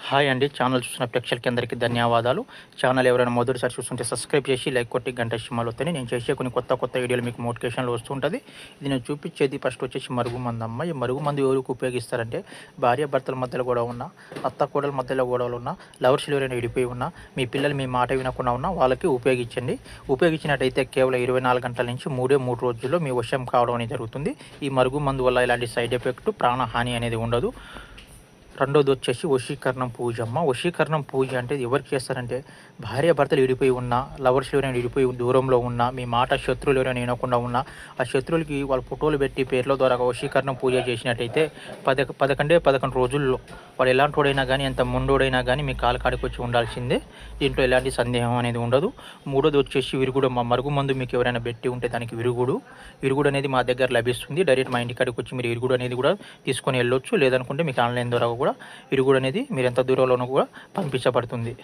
Hi అండి. Channel చూస్తున్న ప్రేక్షకులకి అందరికీ ధన్యవాదాలు. ఛానల్ ఎవరైనా మొదటిసారి చూస్తుంటే సబ్స్క్రైబ్ చేసి లైక్ కొట్టి గంట సింబల్ వత్తని నేను చేసే కొన్ని కొత్త వీడియోలు మీకు నోటిఫికేషన్లో వస్తుంటుంది. ఇది నేను చూపించేది ఫస్ట్ వచ్చేసి మరుగుమందు అమ్మ. ఈ మరుగుమందు ఎవరికి ఉపయోగిస్తారంటే భార్యాభర్తల మధ్యలో గొడవ ఉన్న, అత్త కోడల మధ్యలో గొడవలు ఉన్న, లవర్స్ ఎవరైనా విడిపోయి ఉన్నా, మీ పిల్లలు మీ మాట వినకుండా ఉన్నా వాళ్ళకి ఉపయోగించండి. ఉపయోగించినట్టయితే కేవలం 24 గంటల నుంచి 3 రోజుల్లో మీ వశం కావడం అనేది జరుగుతుంది. ఈ మరుగుమందు వల్ల ఎలాంటి సైడ్ ఎఫెక్ట్, ప్రాణహాని అనేది ఉండదు. రెండోది వచ్చేసి వశీకరణం పూజ అమ్మ. వశీకరణం పూజ అంటే ఎవరికి చేస్తారంటే భార్యాభర్తలు విడిపోయి ఉన్నా, లవర్స్ ఎవరైనా విడిపోయి దూరంలో ఉన్నా, మీ మాట శత్రువులు ఎవరైనా వినకుండా ఉన్నా, ఆ శత్రువులకి వాళ్ళ ఫోటోలు పెట్టి పేర్ల ద్వారా వశీకరణం పూజ చేసినట్టయితే 11 రోజుల్లో వాడు ఎలాంటి వాడైనా కానీ, ఎంత ముండోడైనా కానీ మీ కాలు కాడికి వచ్చి ఉండాల్సిందే. దీంట్లో ఎలాంటి సందేహం అనేది ఉండదు. మూడోది వచ్చేసి విరుగుడు. మా మరుగుమందు మీకు ఎవరైనా పెట్టి ఉంటే దానికి విరుగుడు అనేది మా దగ్గర లభిస్తుంది. డైరెక్ట్ మా ఇంటి కాడికి వచ్చి మీరు విరుగుడు అనేది కూడా తీసుకొని వెళ్ళొచ్చు. లేదనుకుంటే మీకు ఆన్లైన్ ద్వారా కూడా విరుగుడు అనేది మీరు ఎంత దూరంలోనూ కూడా పంపించబడుతుంది.